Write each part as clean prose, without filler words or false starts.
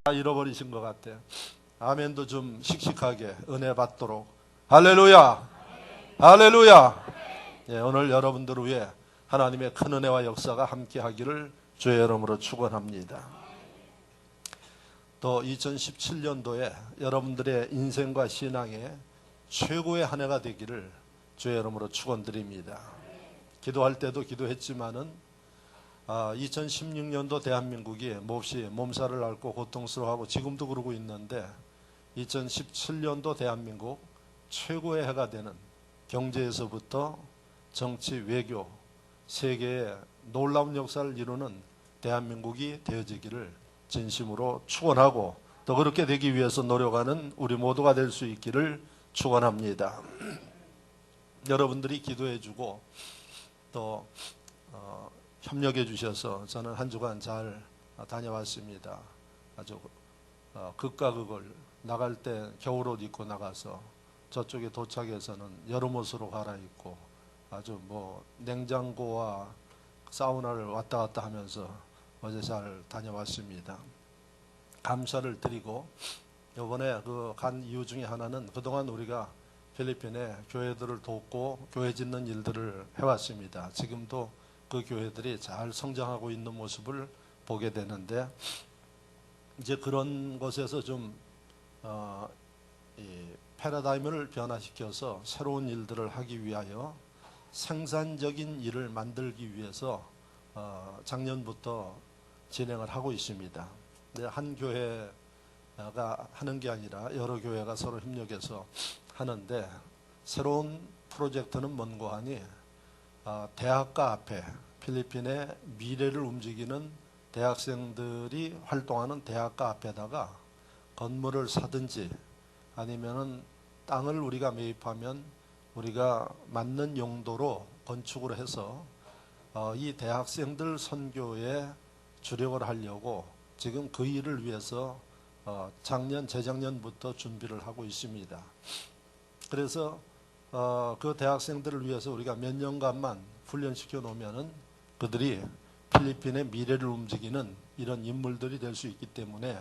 다 잃어버리신 것 같아요. 아멘도 좀 씩씩하게 은혜 받도록. 할렐루야! 할렐루야! 예, 오늘 여러분들을 위해 하나님의 큰 은혜와 역사가 함께 하기를 주의 이름으로 축원합니다. 또 2017년도에 여러분들의 인생과 신앙의 최고의 한 해가 되기를 주의 이름으로 축원드립니다. 기도할 때도 기도했지만은 2016년도 대한민국이 몹시 몸살을 앓고 고통스러워하고 지금도 그러고 있는데 2017년도 대한민국 최고의 해가 되는 경제에서부터 정치, 외교, 세계의 놀라운 역사를 이루는 대한민국이 되어지기를 진심으로 축원하고 또 그렇게 되기 위해서 노력하는 우리 모두가 될 수 있기를 축원합니다. 여러분들이 기도해 주고 또 협력해 주셔서 저는 한 주간 잘 다녀왔습니다. 아주 극과 극을 나갈 때 겨울옷 입고 나가서 저쪽에 도착해서는 여름옷으로 갈아입고 아주 냉장고와 사우나를 왔다 갔다 하면서 어제 잘 다녀왔습니다. 감사를 드리고 이번에 간 이유 중에 하나는 그동안 우리가 필리핀에 교회들을 돕고 교회 짓는 일들을 해왔습니다. 지금도 그 교회들이 잘 성장하고 있는 모습을 보게 되는데 이제 그런 것에서 좀 이 패러다임을 변화시켜서 새로운 일들을 하기 위하여 생산적인 일을 만들기 위해서 작년부터 진행을 하고 있습니다. 한 교회가 하는 게 아니라 여러 교회가 서로 협력해서 하는데 새로운 프로젝트는 뭔고 하니 대학가 앞에 필리핀의 미래를 움직이는 대학생들이 활동하는 대학가 앞에다가 건물을 사든지 아니면은 땅을 우리가 매입하면 우리가 맞는 용도로 건축을 해서 이 대학생들 선교에 주력을 하려고 지금 그 일을 위해서 재작년부터 준비를 하고 있습니다. 그래서 그 대학생들을 위해서 우리가 몇 년간만 훈련시켜 놓으면은 그들이 필리핀의 미래를 움직이는 이런 인물들이 될 수 있기 때문에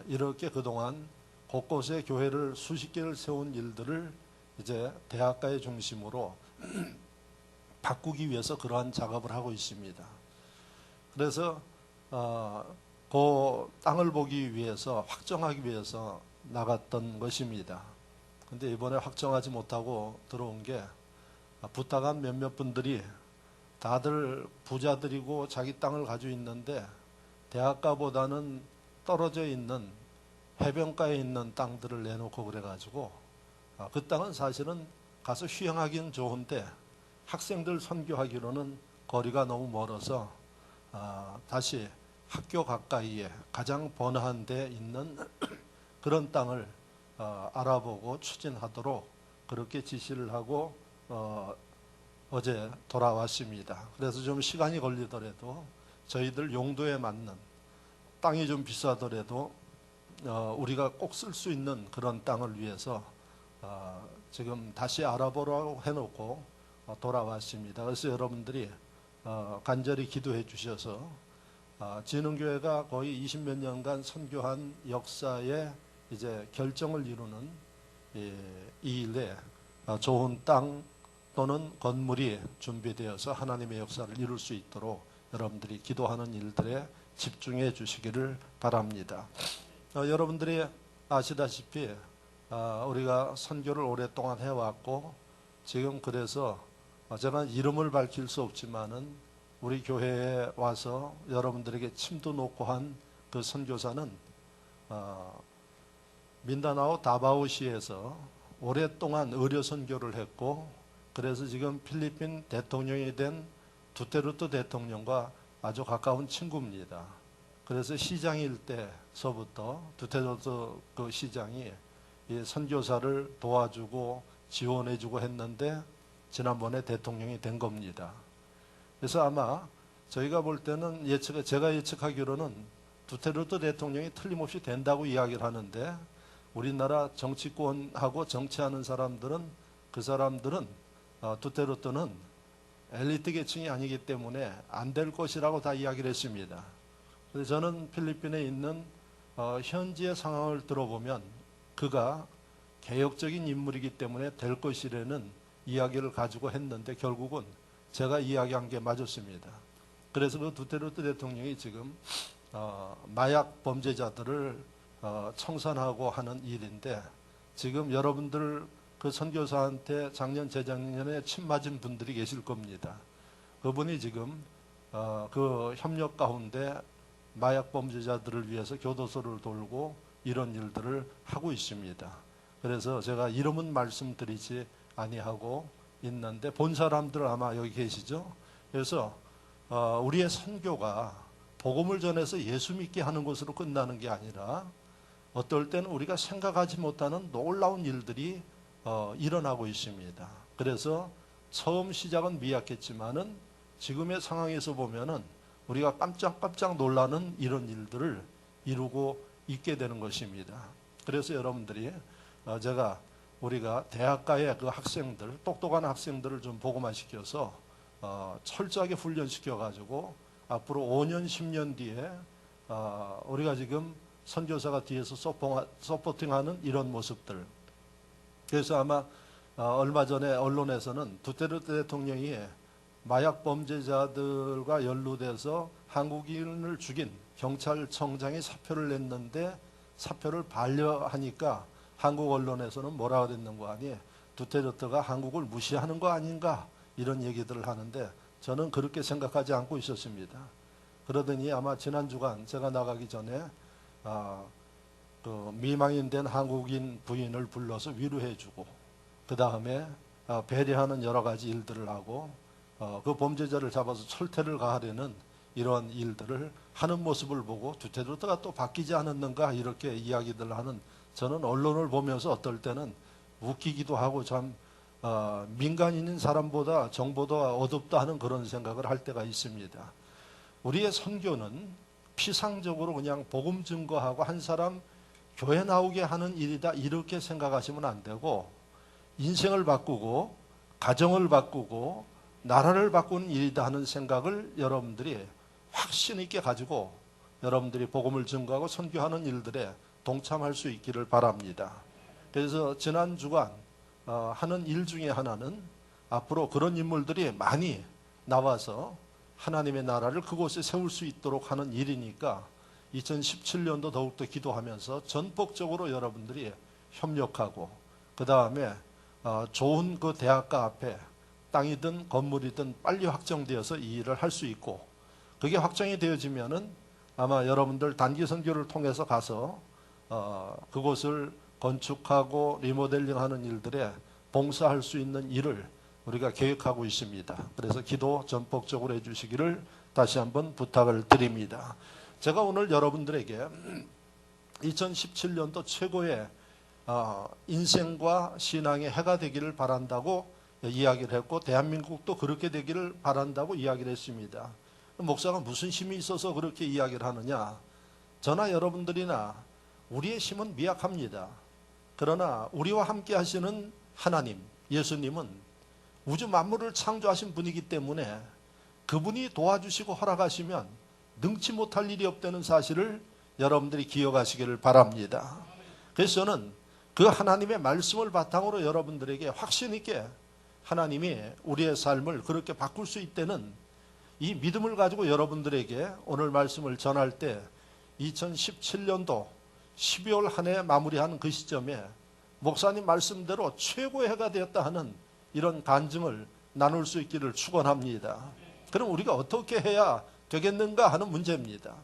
이렇게 그동안 곳곳에 교회를 수십 개를 세운 일들을 이제 대학가의 중심으로 바꾸기 위해서 그러한 작업을 하고 있습니다. 그래서 그 땅을 보기 위해서 확정하기 위해서 나갔던 것입니다. 근데 이번에 확정하지 못하고 들어온 게 부탁한 몇몇 분들이 다들 부자들이고 자기 땅을 가지고 있는데 대학가보다는 떨어져 있는 해변가에 있는 땅들을 내놓고 그래가지고 그 땅은 사실은 가서 휴양하기는 좋은데 학생들 선교하기로는 거리가 너무 멀어서 다시 학교 가까이에 가장 번화한 데 있는 그런 땅을 알아보고 추진하도록 그렇게 지시를 하고 어제 돌아왔습니다. 그래서 좀 시간이 걸리더라도 저희들 용도에 맞는 땅이 좀 비싸더라도 우리가 꼭 쓸 수 있는 그런 땅을 위해서 지금 다시 알아보라고 해놓고 돌아왔습니다. 그래서 여러분들이 간절히 기도해 주셔서 진흥교회가 거의 20몇 년간 선교한 역사에 이제 결정을 이루는 이 일에 좋은 땅 또는 건물이 준비되어서 하나님의 역사를 이룰 수 있도록 여러분들이 기도하는 일들에 집중해 주시기를 바랍니다. 여러분들이 아시다시피 우리가 선교를 오랫동안 해왔고 지금 그래서 제가 이름을 밝힐 수 없지만은 우리 교회에 와서 여러분들에게 침도 놓고 한 그 선교사는 민다나오 다바오시에서 오랫동안 의료 선교를 했고 그래서 지금 필리핀 대통령이 된 두테르테 대통령과 아주 가까운 친구입니다. 그래서 시장일 때서부터 두테르테 그 시장이 이 선교사를 도와주고 지원해주고 했는데 지난번에 대통령이 된 겁니다. 그래서 아마 저희가 볼 때는 제가 예측하기로는 두테르테 대통령이 틀림없이 된다고 이야기를 하는데 우리나라 정치권하고 정치하는 사람들은 두테르테는 엘리트 계층이 아니기 때문에 안 될 것이라고 다 이야기를 했습니다. 그래서 저는 필리핀에 있는 현지의 상황을 들어보면 그가 개혁적인 인물이기 때문에 될 것이라는 이야기를 가지고 했는데 결국은 제가 이야기한 게 맞았습니다. 그래서 그 두테르테 대통령이 지금 마약 범죄자들을 청산하고 하는 일인데 지금 여러분들 그 선교사한테 작년 재작년에 침 맞은 분들이 계실 겁니다. 그분이 지금 그 협력 가운데 마약 범죄자들을 위해서 교도소를 돌고 이런 일들을 하고 있습니다. 그래서 제가 이름은 말씀드리지 아니하고 있는데 본 사람들 아마 여기 계시죠? 그래서 우리의 선교가 복음을 전해서 예수 믿게 하는 것으로 끝나는 게 아니라 어떨 때는 우리가 생각하지 못하는 놀라운 일들이 일어나고 있습니다. 그래서 처음 시작은 미약했지만은 지금의 상황에서 보면은 우리가 깜짝깜짝 놀라는 이런 일들을 이루고 있게 되는 것입니다. 그래서 여러분들이 제가 우리가 대학가의 그 학생들, 똑똑한 학생들을 좀 복음화 시켜서 철저하게 훈련시켜 가지고 앞으로 5년, 10년 뒤에 우리가 지금 선교사가 뒤에서 서포팅하는 이런 모습들. 그래서 아마 얼마 전에 언론에서는 두테르테 대통령이 마약 범죄자들과 연루돼서 한국인을 죽인 경찰청장이 사표를 냈는데 사표를 반려하니까 한국 언론에서는 뭐라고 됐는 거 아니에요? 두테르테가 한국을 무시하는 거 아닌가? 이런 얘기들을 하는데 저는 그렇게 생각하지 않고 있었습니다. 그러더니 아마 지난 주간 제가 나가기 전에 그 미망인 된 한국인 부인을 불러서 위로해주고 그 다음에 배려하는 여러 가지 일들을 하고 그 범죄자를 잡아서 철퇴를 가하려는 이러한 일들을 하는 모습을 보고 두테르테가 또 바뀌지 않았는가 이렇게 이야기들을 하는 저는 언론을 보면서 어떨 때는 웃기기도 하고 참 민간인인 사람보다 정보도 어둡다 하는 그런 생각을 할 때가 있습니다. 우리의 선교는 피상적으로 그냥 복음 증거하고 한 사람 교회 나오게 하는 일이다 이렇게 생각하시면 안 되고 인생을 바꾸고 가정을 바꾸고 나라를 바꾸는 일이다 하는 생각을 여러분들이 확신 있게 가지고 여러분들이 복음을 증거하고 선교하는 일들에 동참할 수 있기를 바랍니다. 그래서 지난 주간 하는 일 중에 하나는 앞으로 그런 인물들이 많이 나와서 하나님의 나라를 그곳에 세울 수 있도록 하는 일이니까 2017년도 더욱더 기도하면서 전폭적으로 여러분들이 협력하고 그 다음에 좋은 그 대학가 앞에 땅이든 건물이든 빨리 확정되어서 이 일을 할 수 있고 그게 확정이 되어지면은 아마 여러분들 단기 선교를 통해서 가서 그곳을 건축하고 리모델링하는 일들에 봉사할 수 있는 일을 우리가 계획하고 있습니다. 그래서 기도 전폭적으로 해주시기를 다시 한번 부탁을 드립니다. 제가 오늘 여러분들에게 2017년도 최고의 인생과 신앙의 해가 되기를 바란다고 이야기를 했고 대한민국도 그렇게 되기를 바란다고 이야기를 했습니다. 목사가 무슨 힘이 있어서 그렇게 이야기를 하느냐? 저나 여러분들이나 우리의 힘은 미약합니다. 그러나 우리와 함께 하시는 하나님, 예수님은 우주 만물을 창조하신 분이기 때문에 그분이 도와주시고 허락하시면 능치 못할 일이 없다는 사실을 여러분들이 기억하시기를 바랍니다. 그래서 저는 그 하나님의 말씀을 바탕으로 여러분들에게 확신 있게 하나님이 우리의 삶을 그렇게 바꿀 수 있다는 이 믿음을 가지고 여러분들에게 오늘 말씀을 전할 때 2017년도 12월 한 해 마무리하는 그 시점에 목사님 말씀대로 최고의 해가 되었다 하는 이런 간증을 나눌 수 있기를 축원합니다. 그럼 우리가 어떻게 해야 되겠는가 하는 문제입니다.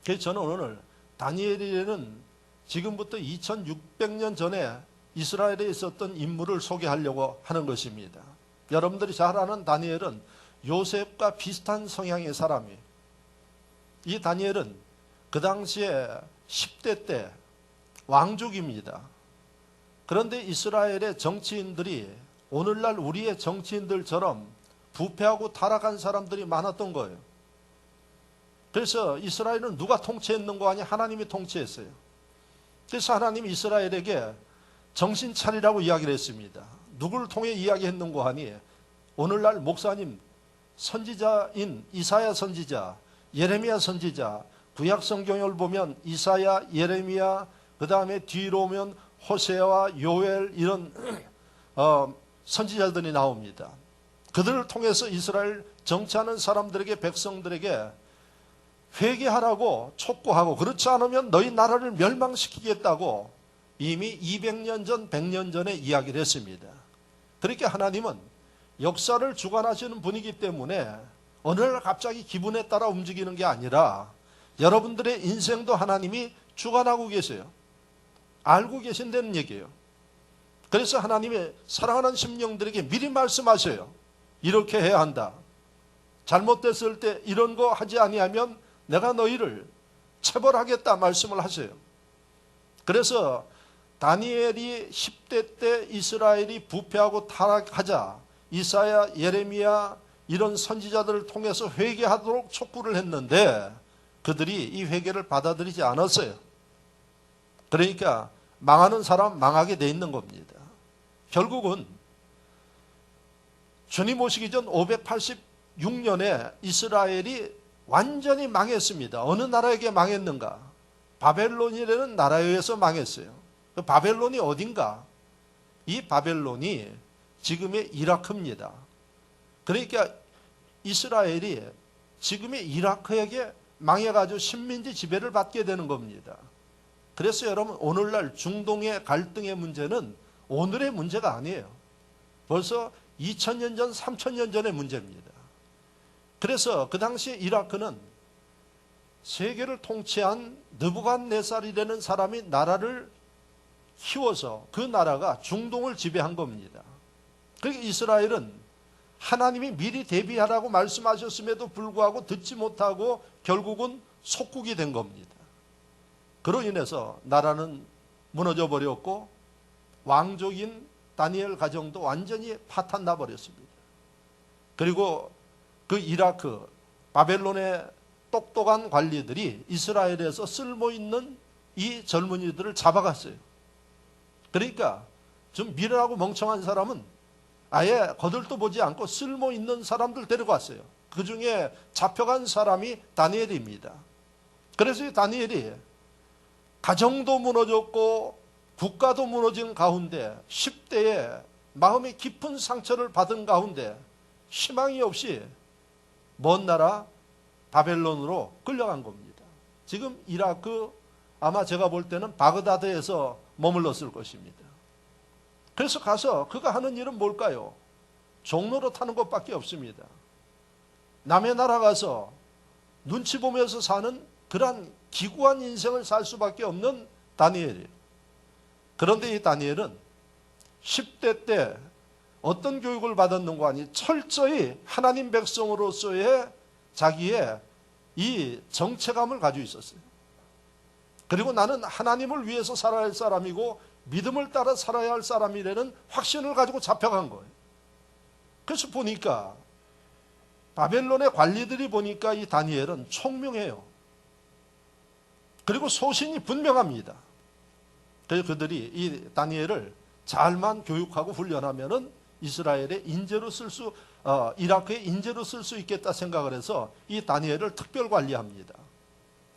그래서 저는 오늘 다니엘이라는 지금부터 2600년 전에 이스라엘에 있었던 인물을 소개하려고 하는 것입니다. 여러분들이 잘 아는 다니엘은 요셉과 비슷한 성향의 사람이에요. 이 다니엘은 그 당시에 10대 때 왕족입니다. 그런데 이스라엘의 정치인들이 오늘날 우리의 정치인들처럼 부패하고 타락한 사람들이 많았던 거예요. 그래서 이스라엘은 누가 통치했는 거 아니 하나님이 통치했어요. 그래서 하나님이 이스라엘에게 정신 차리라고 이야기를 했습니다. 누구를 통해 이야기했는 거 아니 오늘날 목사님 선지자인 이사야 선지자, 예레미야 선지자, 구약 성경을 보면 이사야, 예레미야, 그 다음에 뒤로 오면 호세와 요엘 이런 선지자들이 나옵니다. 그들을 통해서 이스라엘 정치하는 사람들에게, 백성들에게 회개하라고 촉구하고, 그렇지 않으면 너희 나라를 멸망시키겠다고 이미 200년 전, 100년 전에 이야기를 했습니다. 그렇게 하나님은 역사를 주관하시는 분이기 때문에 어느 날 갑자기 기분에 따라 움직이는 게 아니라 여러분들의 인생도 하나님이 주관하고 계세요. 알고 계신다는 얘기예요. 그래서 하나님의 사랑하는 심령들에게 미리 말씀하셔요. 이렇게 해야 한다. 잘못됐을 때 이런 거 하지 아니하면 내가 너희를 체벌하겠다 말씀을 하세요. 그래서 다니엘이 10대 때 이스라엘이 부패하고 타락하자 이사야, 예레미야 이런 선지자들을 통해서 회개하도록 촉구를 했는데 그들이 이 회개를 받아들이지 않았어요. 그러니까 망하는 사람 망하게 돼 있는 겁니다. 결국은 주님 오시기 전 586년에 이스라엘이 완전히 망했습니다. 어느 나라에게 망했는가? 바벨론이라는 나라에 의해서 망했어요. 그 바벨론이 어딘가? 이 바벨론이 지금의 이라크입니다. 그러니까 이스라엘이 지금의 이라크에게 망해가지고 식민지 지배를 받게 되는 겁니다. 그래서 여러분 오늘날 중동의 갈등의 문제는 오늘의 문제가 아니에요. 벌써 2000년 전, 3000년 전의 문제입니다. 그래서 그 당시 이라크는 세계를 통치한 느부갓네살이라는 사람이 나라를 키워서 그 나라가 중동을 지배한 겁니다. 그러니까 이스라엘은 하나님이 미리 대비하라고 말씀하셨음에도 불구하고 듣지 못하고 결국은 속국이 된 겁니다. 그로 인해서 나라는 무너져 버렸고 왕족인 다니엘 가정도 완전히 파탄 나 버렸습니다. 그리고 그 이라크 바벨론의 똑똑한 관리들이 이스라엘에서 쓸모있는 이 젊은이들을 잡아갔어요. 그러니까 좀 미련하고 멍청한 사람은 아예 거들떠 보지 않고 쓸모있는 사람들 데려갔어요. 그 중에 잡혀간 사람이 다니엘입니다. 그래서 이 다니엘이 가정도 무너졌고 국가도 무너진 가운데 10대에 마음의 깊은 상처를 받은 가운데 희망이 없이 먼 나라 바벨론으로 끌려간 겁니다. 지금 이라크 아마 제가 볼 때는 바그다드에서 머물렀을 것입니다. 그래서 가서 그가 하는 일은 뭘까요? 종로로 타는 것밖에 없습니다. 남의 나라 가서 눈치 보면서 사는 그러한 기구한 인생을 살 수밖에 없는 다니엘이에요. 그런데 이 다니엘은 10대 때 어떤 교육을 받았는가 하니 철저히 하나님 백성으로서의 자기의 이 정체감을 가지고 있었어요. 그리고 나는 하나님을 위해서 살아야 할 사람이고 믿음을 따라 살아야 할 사람이라는 확신을 가지고 잡혀간 거예요. 그래서 보니까 바벨론의 관리들이 보니까 이 다니엘은 총명해요. 그리고 소신이 분명합니다. 그래서 그들이 이 다니엘을 잘만 교육하고 훈련하면은 이스라엘의 인재로 이라크의 인재로 쓸 수 있겠다 생각을 해서 이 다니엘을 특별 관리합니다.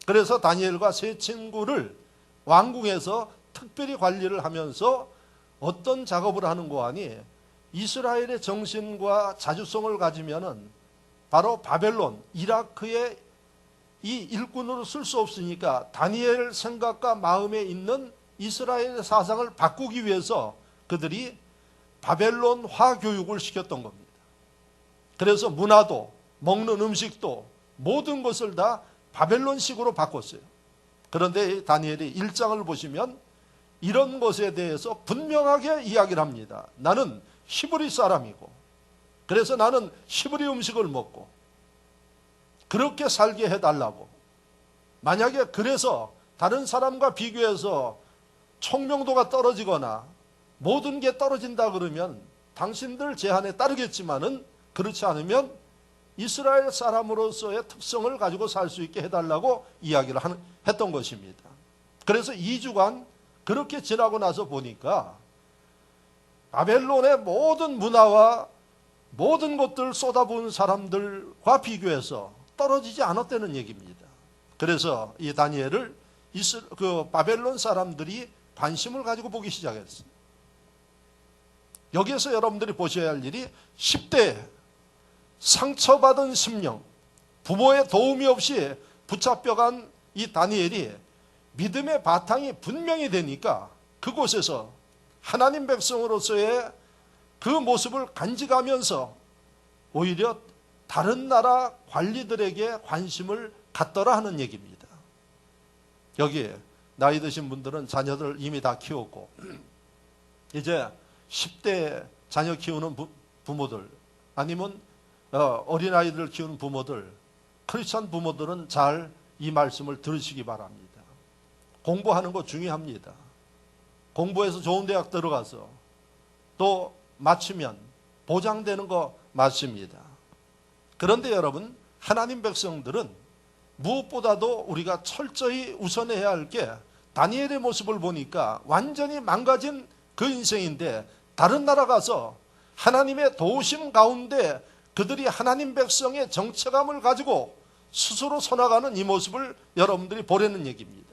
그래서 다니엘과 세 친구를 왕궁에서 특별히 관리를 하면서 어떤 작업을 하는 거 아니 이스라엘의 정신과 자주성을 가지면은 바로 바벨론, 이라크의 이 일꾼으로 쓸 수 없으니까 다니엘 생각과 마음에 있는 이스라엘의 사상을 바꾸기 위해서 그들이 바벨론화 교육을 시켰던 겁니다. 그래서 문화도 먹는 음식도 모든 것을 다 바벨론식으로 바꿨어요. 그런데 다니엘이 1장을 보시면 이런 것에 대해서 분명하게 이야기를 합니다. 나는 히브리 사람이고 그래서 나는 히브리 음식을 먹고 그렇게 살게 해달라고. 만약에 그래서 다른 사람과 비교해서 총명도가 떨어지거나 모든 게 떨어진다 그러면 당신들 제한에 따르겠지만은 그렇지 않으면 이스라엘 사람으로서의 특성을 가지고 살 수 있게 해달라고 이야기를 했던 것입니다. 그래서 2주간 그렇게 지나고 나서 보니까 바벨론의 모든 문화와 모든 것들을 쏟아부은 사람들과 비교해서 떨어지지 않았다는 얘기입니다. 그래서 이 다니엘을 바벨론 사람들이 관심을 가지고 보기 시작했어요. 여기에서 여러분들이 보셔야 할 일이 10대에 상처받은 심령, 부모의 도움이 없이 붙잡혀간 이 다니엘이 믿음의 바탕이 분명히 되니까 그곳에서 하나님 백성으로서의 그 모습을 간직하면서 오히려 다른 나라 관리들에게 관심을 갖더라 하는 얘기입니다. 여기에 나이 드신 분들은 자녀들 이미 다 키웠고 이제 10대 자녀 키우는 부모들 아니면 어린아이들 키우는 부모들, 크리스찬 부모들은 잘 이 말씀을 들으시기 바랍니다. 공부하는 거 중요합니다. 공부해서 좋은 대학 들어가서 또 마치면 보장되는 거 맞습니다. 그런데 여러분, 하나님 백성들은 무엇보다도 우리가 철저히 우선해야 할 게 다니엘의 모습을 보니까 완전히 망가진 그 인생인데 다른 나라 가서 하나님의 도우심 가운데 그들이 하나님 백성의 정체감을 가지고 스스로 서나가는 이 모습을 여러분들이 보라는 얘기입니다.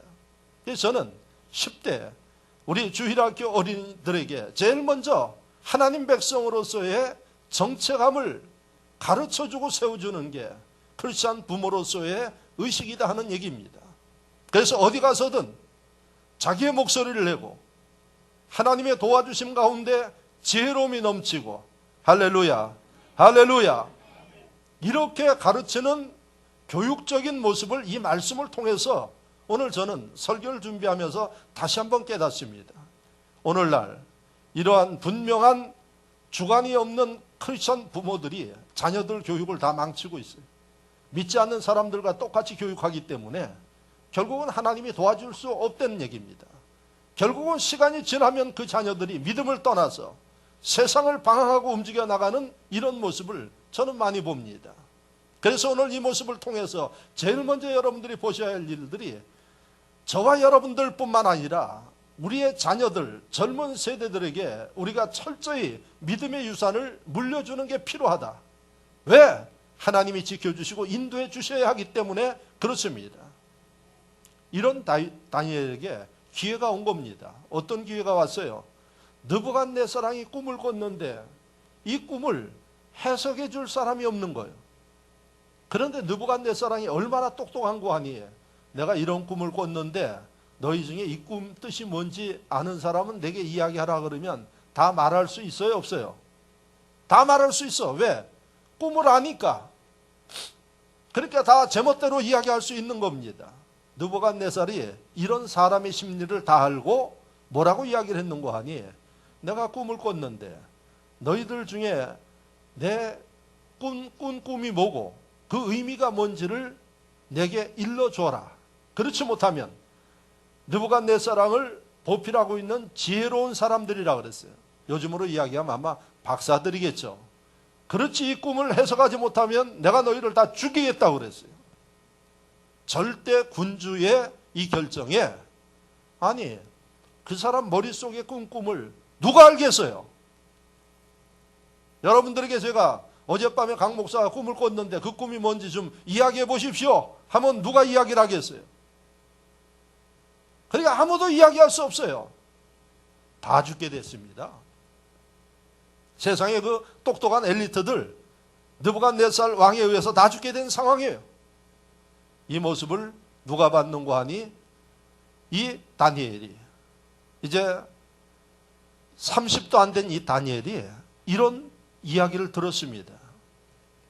그래서 저는 10대 우리 주일학교 어린이들에게 제일 먼저 하나님 백성으로서의 정체감을 가르쳐주고 세워주는 게 크리스찬 부모로서의 의식이다 하는 얘기입니다. 그래서 어디 가서든 자기의 목소리를 내고 하나님의 도와주심 가운데 지혜로움이 넘치고 할렐루야 할렐루야 이렇게 가르치는 교육적인 모습을 이 말씀을 통해서 오늘 저는 설교를 준비하면서 다시 한번 깨닫습니다. 오늘날 이러한 분명한 주관이 없는 크리스천 부모들이 자녀들 교육을 다 망치고 있어요. 믿지 않는 사람들과 똑같이 교육하기 때문에 결국은 하나님이 도와줄 수 없다는 얘기입니다. 결국은 시간이 지나면 그 자녀들이 믿음을 떠나서 세상을 방황하고 움직여 나가는 이런 모습을 저는 많이 봅니다. 그래서 오늘 이 모습을 통해서 제일 먼저 여러분들이 보셔야 할 일들이 저와 여러분들 뿐만 아니라 우리의 자녀들, 젊은 세대들에게 우리가 철저히 믿음의 유산을 물려주는 게 필요하다. 왜? 하나님이 지켜주시고 인도해 주셔야 하기 때문에 그렇습니다. 이런 다니엘에게 기회가 온 겁니다. 어떤 기회가 왔어요? 느부갓네살이 꿈을 꿨는데 이 꿈을 해석해 줄 사람이 없는 거예요. 그런데 느부갓네살이 얼마나 똑똑한 거 아니에요. 내가 이런 꿈을 꿨는데 너희 중에 이 꿈 뜻이 뭔지 아는 사람은 내게 이야기하라 그러면 다 말할 수 있어요? 없어요? 다 말할 수 있어. 왜? 꿈을 아니까. 그러니까 다 제멋대로 이야기할 수 있는 겁니다. 느부갓네살이 이런 사람의 심리를 다 알고 뭐라고 이야기를 했는고 하니 내가 꿈을 꿨는데 너희들 중에 내 꾼 꿈이 뭐고 그 의미가 뭔지를 내게 일러줘라. 그렇지 못하면 느부갓네살을 보필하고 있는 지혜로운 사람들이라 그랬어요. 요즘으로 이야기하면 아마 박사들이겠죠. 그렇지 이 꿈을 해석하지 못하면 내가 너희를 다 죽이겠다고 그랬어요. 절대 군주의 이 결정에 아니 그 사람 머릿속에 꾼 꿈을 누가 알겠어요? 여러분들에게 제가 어젯밤에 강 목사가 꿈을 꿨는데 그 꿈이 뭔지 좀 이야기해 보십시오 하면 누가 이야기를 하겠어요? 그러니까 아무도 이야기할 수 없어요. 다 죽게 됐습니다. 세상의 그 똑똑한 엘리트들 느부갓네살 왕에 의해서 다 죽게 된 상황이에요. 이 모습을 누가 봤는고 하니 이 다니엘이 이제 30도 안 된 이 다니엘이 이런 이야기를 들었습니다.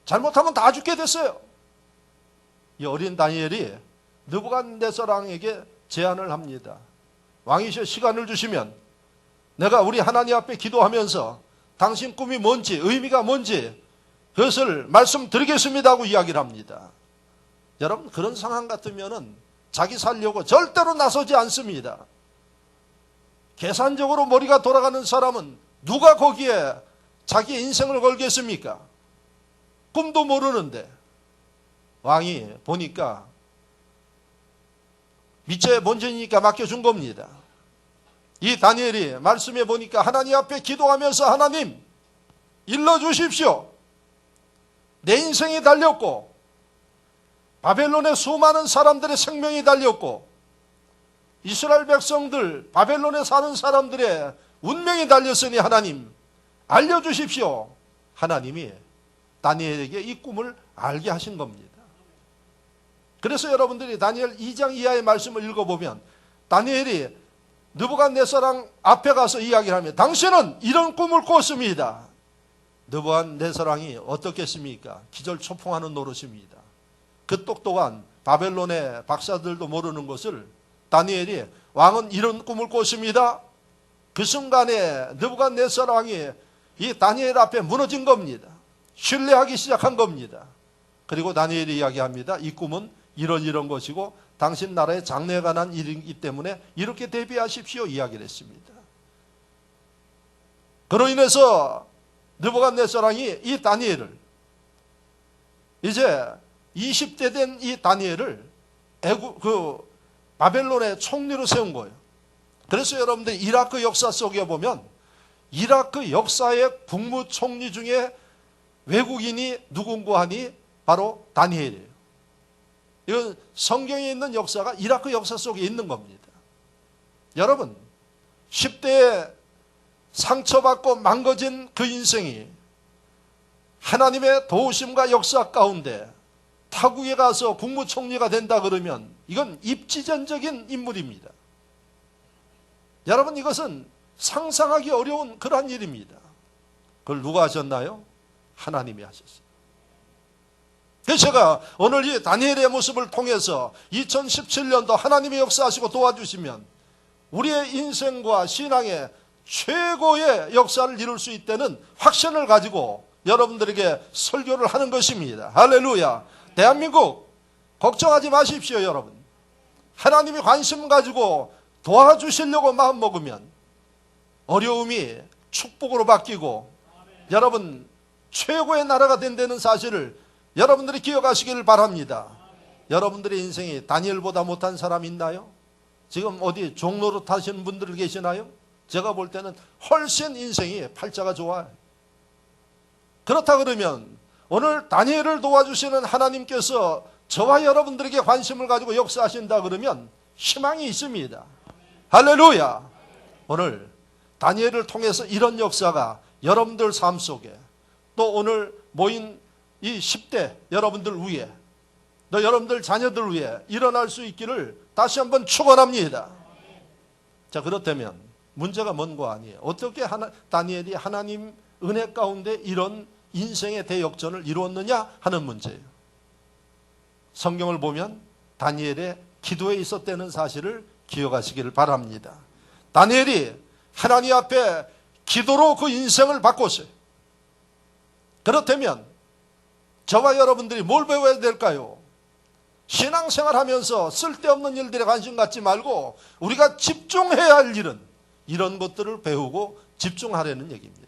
잘못하면 다 죽게 됐어요. 이 어린 다니엘이 느부갓네살 왕에게 제안을 합니다. 왕이시여 시간을 주시면 내가 우리 하나님 앞에 기도하면서 당신 꿈이 뭔지 의미가 뭔지 그것을 말씀드리겠습니다 하고 이야기를 합니다. 여러분 그런 상황 같으면은 자기 살려고 절대로 나서지 않습니다. 계산적으로 머리가 돌아가는 사람은 누가 거기에 자기 인생을 걸겠습니까? 꿈도 모르는데 왕이 보니까 밑에 본전이니까 맡겨준 겁니다. 이 다니엘이 말씀해 보니까 하나님 앞에 기도하면서 하나님 일러주십시오. 내 인생이 달렸고 바벨론에 수많은 사람들의 생명이 달렸고 이스라엘 백성들, 바벨론에 사는 사람들의 운명이 달렸으니 하나님 알려주십시오. 하나님이 다니엘에게 이 꿈을 알게 하신 겁니다. 그래서 여러분들이 다니엘 2장 이하의 말씀을 읽어보면 다니엘이 느부갓네살 앞에 가서 이야기를 하면 당신은 이런 꿈을 꿨습니다. 느부갓네살 왕이 어떻겠습니까? 기절초풍하는 노릇입니다. 그 똑똑한 바벨론의 박사들도 모르는 것을 다니엘이 왕은 이런 꿈을 꿨습니다. 그 순간에 느부갓네살 왕이 이 다니엘 앞에 무너진 겁니다. 신뢰하기 시작한 겁니다. 그리고 다니엘이 이야기합니다. 이 꿈은 이런 것이고 당신 나라의 장래에 관한 일이기 때문에 이렇게 대비하십시오 이야기를 했습니다. 그로 인해서 느부갓네살 왕이 이 다니엘을 이제 20대 된 이 다니엘을 바벨론의 총리로 세운 거예요. 그래서 여러분들 이라크 역사 속에 보면 이라크 역사의 국무총리 중에 외국인이 누군가 하니 바로 다니엘이에요. 이건 성경에 있는 역사가 이라크 역사 속에 있는 겁니다. 여러분 10대에 상처받고 망가진 그 인생이 하나님의 도우심과 역사 가운데 타국에 가서 국무총리가 된다 그러면 이건 입지전적인 인물입니다. 여러분 이것은 상상하기 어려운 그러한 일입니다. 그걸 누가 하셨나요? 하나님이 하셨어요. 그래서 제가 오늘 이 다니엘의 모습을 통해서 2017년도 하나님의 역사하시고 도와주시면 우리의 인생과 신앙의 최고의 역사를 이룰 수 있다는 확신을 가지고 여러분들에게 설교를 하는 것입니다. 할렐루야. 대한민국 걱정하지 마십시오. 여러분 하나님이 관심 가지고 도와주시려고 마음먹으면 어려움이 축복으로 바뀌고 여러분 최고의 나라가 된다는 사실을 여러분들이 기억하시기를 바랍니다. 여러분들의 인생이 다니엘보다 못한 사람 있나요? 지금 어디 종로로 타시는 분들 계시나요? 제가 볼 때는 훨씬 인생이 팔자가 좋아요. 그렇다 그러면 오늘 다니엘을 도와주시는 하나님께서 저와 여러분들에게 관심을 가지고 역사하신다 그러면 희망이 있습니다. 할렐루야. 오늘 다니엘을 통해서 이런 역사가 여러분들 삶 속에 또 오늘 모인 이 10대 여러분들 위에 또 여러분들 자녀들 위에 일어날 수 있기를 다시 한번 축원합니다. 자, 그렇다면 문제가 뭔 거 아니에요. 어떻게 다니엘이 하나님 은혜 가운데 이런 인생의 대역전을 이루었느냐 하는 문제예요. 성경을 보면 다니엘의 기도에 있었다는 사실을 기억하시기를 바랍니다. 다니엘이 하나님 앞에 기도로 그 인생을 바꿨어요. 그렇다면 저와 여러분들이 뭘 배워야 될까요? 신앙생활 하면서 쓸데없는 일들에 관심 갖지 말고 우리가 집중해야 할 일은 이런 것들을 배우고 집중하려는 얘기입니다.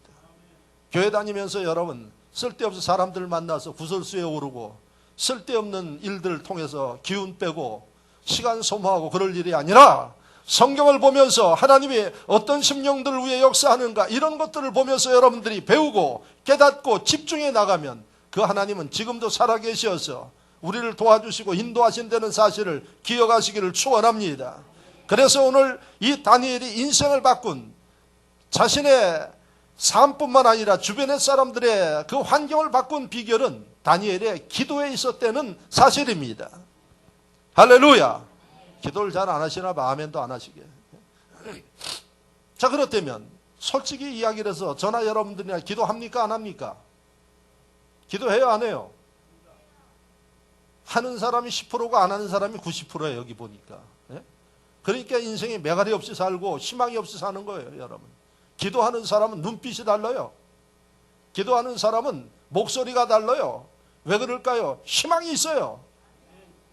교회 다니면서 여러분 쓸데없는 사람들 만나서 구설수에 오르고 쓸데없는 일들을 통해서 기운 빼고 시간 소모하고 그럴 일이 아니라 성경을 보면서 하나님이 어떤 심령들을 위해 역사하는가 이런 것들을 보면서 여러분들이 배우고 깨닫고 집중해 나가면 그 하나님은 지금도 살아계셔서 우리를 도와주시고 인도하신다는 사실을 기억하시기를 축원합니다. 그래서 오늘 이 다니엘이 인생을 바꾼 자신의 삶뿐만 아니라 주변의 사람들의 그 환경을 바꾼 비결은 다니엘의 기도에 있었다는 사실입니다. 할렐루야. 기도를 잘 안 하시나 봐. 아멘도 안 하시게. 자, 그렇다면 솔직히 이야기를 해서 저나 여러분들이나 기도합니까? 안 합니까? 기도해요? 안 해요? 하는 사람이 10%고 안 하는 사람이 90%예요. 여기 보니까. 그러니까 인생에 매갈이 없이 살고 희망이 없이 사는 거예요. 여러분. 기도하는 사람은 눈빛이 달라요. 기도하는 사람은 목소리가 달라요. 왜 그럴까요? 희망이 있어요.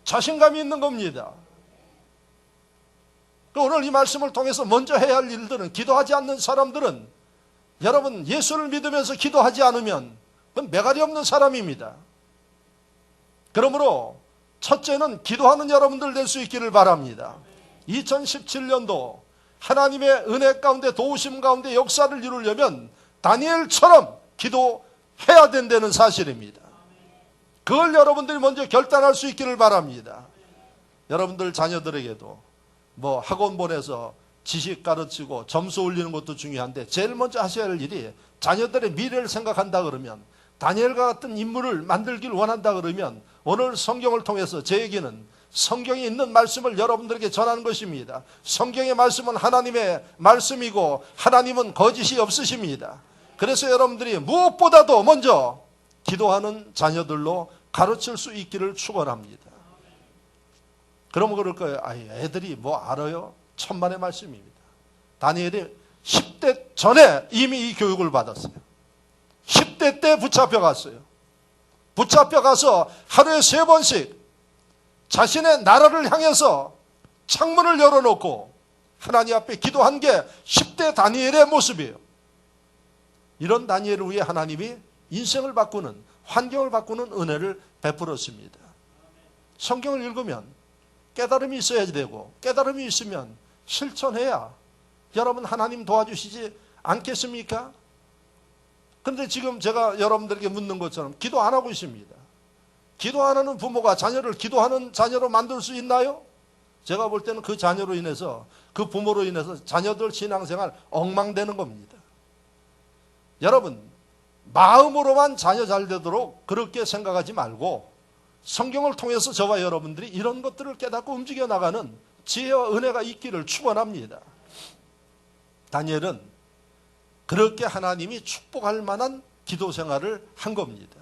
자신감이 있는 겁니다. 오늘 이 말씀을 통해서 먼저 해야 할 일들은 기도하지 않는 사람들은 여러분 예수를 믿으면서 기도하지 않으면 그건 매갈이 없는 사람입니다. 그러므로 첫째는 기도하는 여러분들 될 수 있기를 바랍니다. 2017년도 하나님의 은혜 가운데 도우심 가운데 역사를 이루려면 다니엘처럼 기도해야 된다는 사실입니다. 그걸 여러분들이 먼저 결단할 수 있기를 바랍니다. 여러분들 자녀들에게도 뭐 학원 보내서 지식 가르치고 점수 올리는 것도 중요한데 제일 먼저 하셔야 할 일이 자녀들의 미래를 생각한다 그러면, 다니엘과 같은 인물을 만들길 원한다 그러면 오늘 성경을 통해서 제 얘기는 성경에 있는 말씀을 여러분들에게 전하는 것입니다. 성경의 말씀은 하나님의 말씀이고 하나님은 거짓이 없으십니다. 그래서 여러분들이 무엇보다도 먼저 기도하는 자녀들로 가르칠 수 있기를 축원합니다. 그러면 그럴 거예요. 애들이 뭐 알아요? 천만의 말씀입니다. 다니엘이 10대 전에 이미 이 교육을 받았어요. 10대 때 붙잡혀 갔어요. 붙잡혀 가서 하루에 3번씩 자신의 나라를 향해서 창문을 열어놓고 하나님 앞에 기도한 게 10대 다니엘의 모습이에요. 이런 다니엘을 위해 하나님이 인생을 바꾸는, 환경을 바꾸는 은혜를 베풀었습니다. 성경을 읽으면 깨달음이 있어야 되고, 깨달음이 있으면 실천해야 여러분 하나님 도와주시지 않겠습니까? 그런데 지금 제가 여러분들에게 묻는 것처럼 기도 안 하고 있습니다. 기도 안 하는 부모가 자녀를 기도하는 자녀로 만들 수 있나요? 제가 볼 때는 그 자녀로 인해서, 그 부모로 인해서 자녀들 신앙생활 엉망되는 겁니다. 여러분, 마음으로만 자녀 잘 되도록 그렇게 생각하지 말고 성경을 통해서 저와 여러분들이 이런 것들을 깨닫고 움직여 나가는 지혜와 은혜가 있기를 축원합니다. 다니엘은 그렇게 하나님이 축복할 만한 기도 생활을 한 겁니다.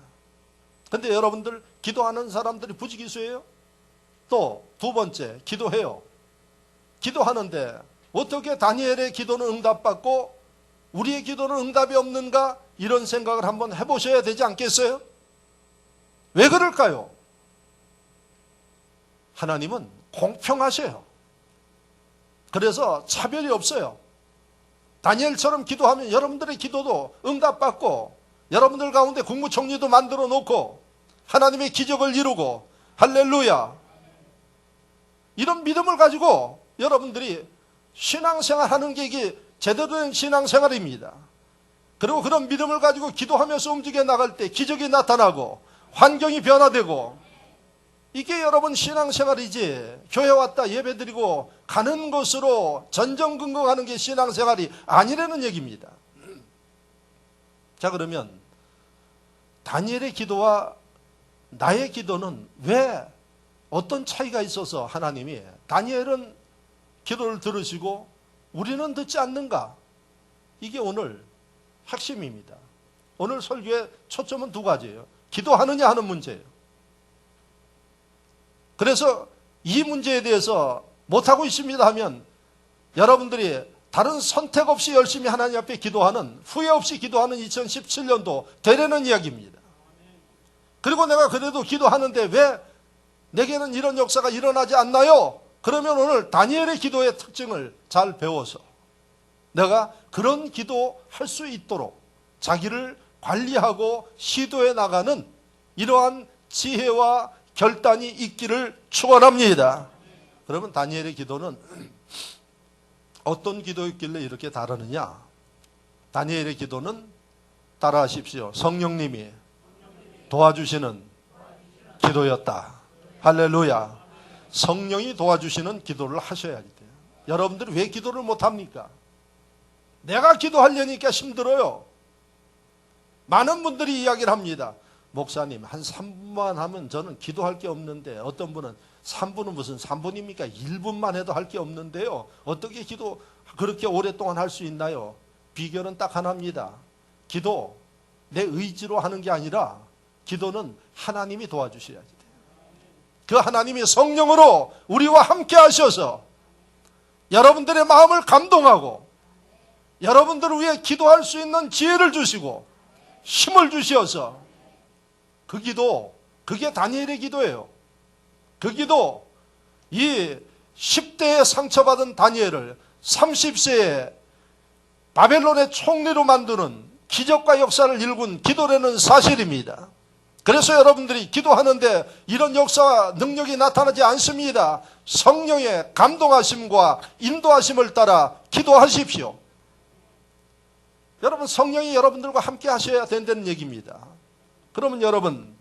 그런데 여러분들 기도하는 사람들이 부지기수예요? 또 두 번째, 기도해요. 기도하는데 어떻게 다니엘의 기도는 응답받고 우리의 기도는 응답이 없는가? 이런 생각을 한번 해보셔야 되지 않겠어요? 왜 그럴까요? 하나님은 공평하셔요. 그래서 차별이 없어요. 다니엘처럼 기도하면 여러분들의 기도도 응답받고 여러분들 가운데 국무총리도 만들어 놓고 하나님의 기적을 이루고, 할렐루야, 이런 믿음을 가지고 여러분들이 신앙생활 하는 게 이게 제대로 된 신앙생활입니다. 그리고 그런 믿음을 가지고 기도하면서 움직여 나갈 때 기적이 나타나고 환경이 변화되고, 이게 여러분 신앙생활이지, 교회 왔다 예배드리고 가는 것으로 전전긍긍하는 게 신앙생활이 아니라는 얘기입니다. 자, 그러면 다니엘의 기도와 나의 기도는 왜 어떤 차이가 있어서 하나님이 다니엘은 기도를 들으시고 우리는 듣지 않는가? 이게 오늘 핵심입니다. 오늘 설교의 초점은 두 가지예요. 기도하느냐 하는 문제예요. 그래서 이 문제에 대해서 못하고 있습니다 하면 여러분들이 다른 선택 없이 열심히 하나님 앞에 기도하는, 후회 없이 기도하는 2017년도 되려는 이야기입니다. 그리고 내가 그래도 기도하는데 왜 내게는 이런 역사가 일어나지 않나요? 그러면 오늘 다니엘의 기도의 특징을 잘 배워서 내가 그런 기도할 수 있도록 자기를 관리하고 시도해 나가는 이러한 지혜와 결단이 있기를 축원합니다. 그러면 다니엘의 기도는 어떤 기도였길래 이렇게 다르느냐? 다니엘의 기도는 따라하십시오. 성령님이 도와주시는 기도였다. 할렐루야. 성령이 도와주시는 기도를 하셔야 돼요. 여러분들이 왜 기도를 못합니까? 내가 기도하려니까 힘들어요. 많은 분들이 이야기를 합니다. 목사님, 한 3분만 하면 저는 기도할 게 없는데, 어떤 분은 3분은 무슨 3분입니까? 1분만 해도 할 게 없는데요. 어떻게 기도 그렇게 오랫동안 할 수 있나요? 비결은 딱 하나입니다. 기도, 내 의지로 하는 게 아니라 기도는 하나님이 도와주셔야 돼요. 그 하나님이 성령으로 우리와 함께 하셔서 여러분들의 마음을 감동하고 여러분들을 위해 기도할 수 있는 지혜를 주시고 힘을 주셔서 그 기도, 그게 다니엘의 기도예요. 그 기도, 이 10대에 상처받은 다니엘을 30세에 바벨론의 총리로 만드는 기적과 역사를 일군 기도라는 사실입니다. 그래서 여러분들이 기도하는데 이런 역사와 능력이 나타나지 않습니다. 성령의 감동하심과 인도하심을 따라 기도하십시오. 여러분, 성령이 여러분들과 함께 하셔야 된다는 얘기입니다. 그러면 여러분,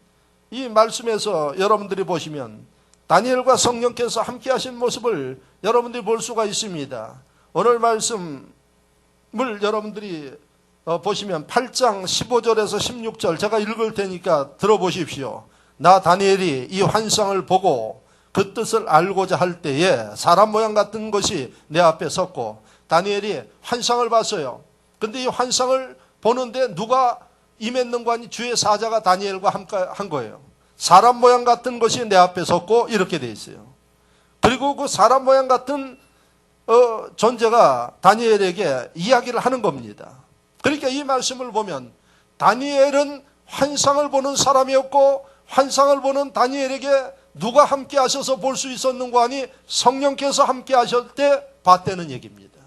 이 말씀에서 여러분들이 보시면 다니엘과 성령께서 함께 하신 모습을 여러분들이 볼 수가 있습니다. 오늘 말씀을 여러분들이 보시면 8장 15절에서 16절 제가 읽을 테니까 들어보십시오. 나 다니엘이 이 환상을 보고 그 뜻을 알고자 할 때에 사람 모양 같은 것이 내 앞에 섰고, 다니엘이 환상을 봤어요. 근데 이 환상을 보는데 누가 임했는가 하니 주의 사자가 다니엘과 함께 한 거예요. 사람 모양 같은 것이 내 앞에 섰고 이렇게 돼 있어요. 그리고 그 사람 모양 같은 존재가 다니엘에게 이야기를 하는 겁니다. 그러니까 이 말씀을 보면 다니엘은 환상을 보는 사람이었고, 환상을 보는 다니엘에게 누가 함께 하셔서 볼 수 있었는가 하니 성령께서 함께 하실 때 봤다는 얘기입니다.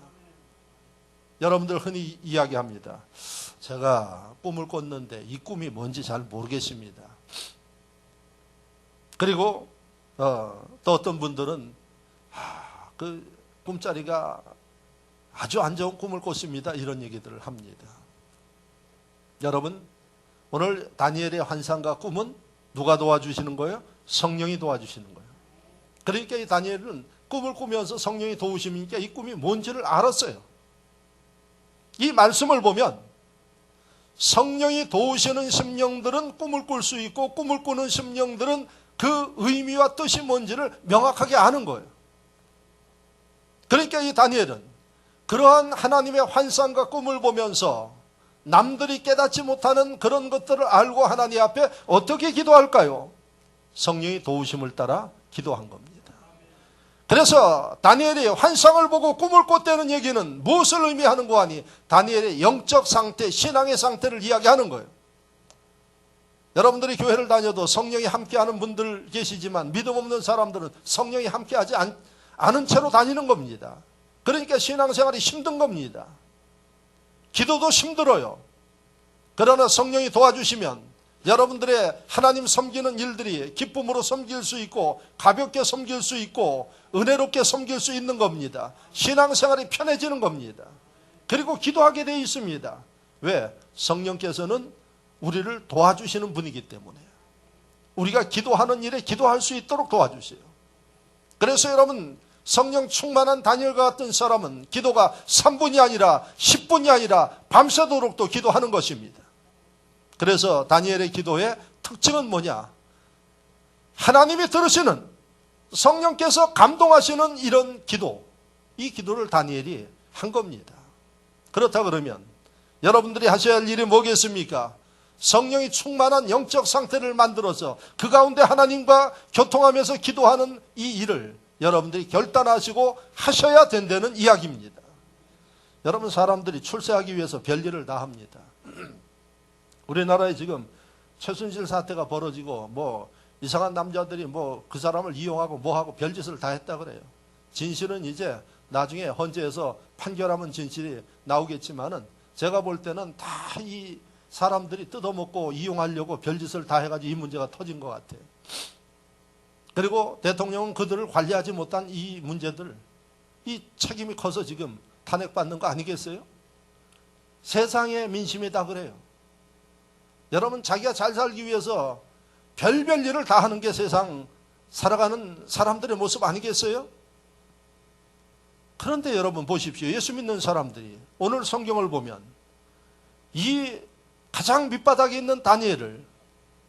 여러분들 흔히 이야기합니다. 제가 꿈을 꿨는데 이 꿈이 뭔지 잘 모르겠습니다. 그리고 또 어떤 분들은 그 꿈자리가 아주 안 좋은 꿈을 꿨습니다. 이런 얘기들을 합니다. 여러분, 오늘 다니엘의 환상과 꿈은 누가 도와주시는 거예요? 성령이 도와주시는 거예요. 그러니까 이 다니엘은 꿈을 꾸면서 성령이 도우시니까 이 꿈이 뭔지를 알았어요. 이 말씀을 보면 성령이 도우시는 심령들은 꿈을 꿀 수 있고, 꿈을 꾸는 심령들은 그 의미와 뜻이 뭔지를 명확하게 아는 거예요. 그러니까 이 다니엘은 그러한 하나님의 환상과 꿈을 보면서 남들이 깨닫지 못하는 그런 것들을 알고 하나님 앞에 어떻게 기도할까요? 성령이 도우심을 따라 기도한 겁니다. 그래서 다니엘이 환상을 보고 꿈을 꿨다는 얘기는 무엇을 의미하는가 하니 다니엘의 영적 상태, 신앙의 상태를 이야기하는 거예요. 여러분들이 교회를 다녀도 성령이 함께하는 분들 계시지만 믿음 없는 사람들은 성령이 함께하지 않은 채로 다니는 겁니다. 그러니까 신앙생활이 힘든 겁니다. 기도도 힘들어요. 그러나 성령이 도와주시면 여러분들의 하나님 섬기는 일들이 기쁨으로 섬길 수 있고, 가볍게 섬길 수 있고, 은혜롭게 섬길 수 있는 겁니다. 신앙생활이 편해지는 겁니다. 그리고 기도하게 되어 있습니다. 왜? 성령께서는 우리를 도와주시는 분이기 때문에 우리가 기도하는 일에 기도할 수 있도록 도와주세요. 그래서 여러분, 성령 충만한 다니엘과 같은 사람은 기도가 3분이 아니라 10분이 아니라 밤새도록도 기도하는 것입니다. 그래서 다니엘의 기도의 특징은 뭐냐? 하나님이 들으시는, 성령께서 감동하시는 이런 기도, 이 기도를 다니엘이 한 겁니다. 그렇다 그러면 여러분들이 하셔야 할 일이 뭐겠습니까? 성령이 충만한 영적 상태를 만들어서 그 가운데 하나님과 교통하면서 기도하는 이 일을 여러분들이 결단하시고 하셔야 된다는 이야기입니다. 여러분, 사람들이 출세하기 위해서 별일을 다 합니다. 우리나라에 지금 최순실 사태가 벌어지고 뭐 이상한 남자들이 뭐 그 사람을 이용하고 뭐하고 별짓을 다 했다 그래요. 진실은 이제 나중에 헌재에서 판결하면 진실이 나오겠지만은 제가 볼 때는 다 이 사람들이 뜯어먹고 이용하려고 별짓을 다 해가지고 이 문제가 터진 것 같아요. 그리고 대통령은 그들을 관리하지 못한 이 문제들, 이 책임이 커서 지금 탄핵받는 거 아니겠어요? 세상의 민심이 다 그래요. 여러분, 자기가 잘 살기 위해서 별별 일을 다 하는 게 세상 살아가는 사람들의 모습 아니겠어요? 그런데 여러분 보십시오. 예수 믿는 사람들이 오늘 성경을 보면 이 가장 밑바닥에 있는 다니엘을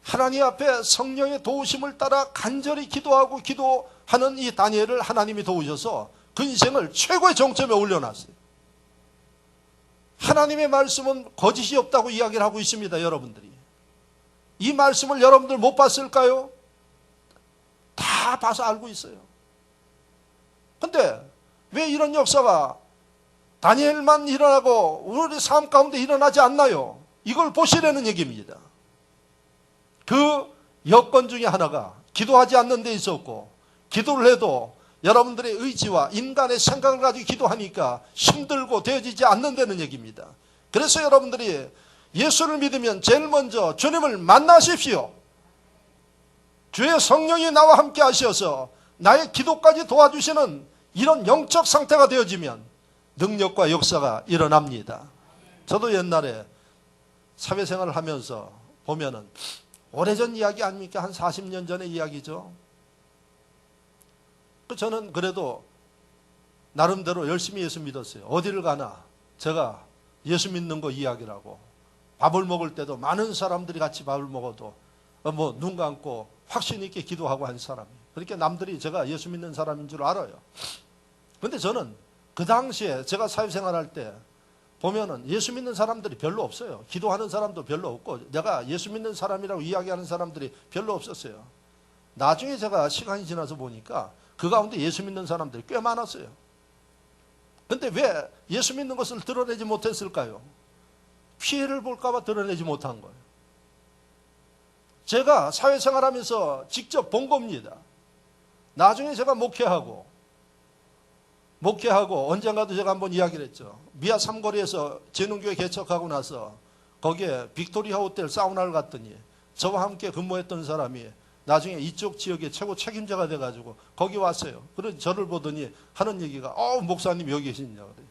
하나님 앞에 성령의 도우심을 따라 간절히 기도하고 기도하는 이 다니엘을 하나님이 도우셔서 그 인생을 최고의 정점에 올려놨어요. 하나님의 말씀은 거짓이 없다고 이야기를 하고 있습니다. 여러분들이 이 말씀을 여러분들 못 봤을까요? 다 봐서 알고 있어요. 근데 왜 이런 역사가 다니엘만 일어나고 우리 삶 가운데 일어나지 않나요? 이걸 보시라는 얘기입니다. 그 여건 중에 하나가 기도하지 않는 데 있었고, 기도를 해도 여러분들의 의지와 인간의 생각을 가지고 기도하니까 힘들고 되어지지 않는다는 얘기입니다. 그래서 여러분들이 예수를 믿으면 제일 먼저 주님을 만나십시오. 주의 성령이 나와 함께 하셔서 나의 기도까지 도와주시는 이런 영적 상태가 되어지면 능력과 역사가 일어납니다. 저도 옛날에 사회생활을 하면서 보면은 오래전 이야기 아닙니까? 한 40년 전의 이야기죠. 저는 그래도 나름대로 열심히 예수 믿었어요. 어디를 가나 제가 예수 믿는 거 이야기라고. 밥을 먹을 때도 많은 사람들이 같이 밥을 먹어도 눈 감고 확신 있게 기도하고 한 사람이에요. 그러니까 남들이 제가 예수 믿는 사람인 줄 알아요. 그런데 저는 그 당시에 제가 사회생활할 때 보면은 예수 믿는 사람들이 별로 없어요. 기도하는 사람도 별로 없고 내가 예수 믿는 사람이라고 이야기하는 사람들이 별로 없었어요. 나중에 제가 시간이 지나서 보니까 그 가운데 예수 믿는 사람들이 꽤 많았어요. 그런데 왜 예수 믿는 것을 드러내지 못했을까요? 피해를 볼까 봐 드러내지 못한 거예요. 제가 사회생활하면서 직접 본 겁니다. 나중에 제가 목회하고 언젠가도 제가 한번 이야기를 했죠. 미아 삼거리에서 재능교회 개척하고 나서 거기에 빅토리아 호텔 사우나를 갔더니 저와 함께 근무했던 사람이 나중에 이쪽 지역의 최고 책임자가 돼가지고 거기 왔어요. 그래서 저를 보더니 하는 얘기가 목사님 여기 계시냐 그래요.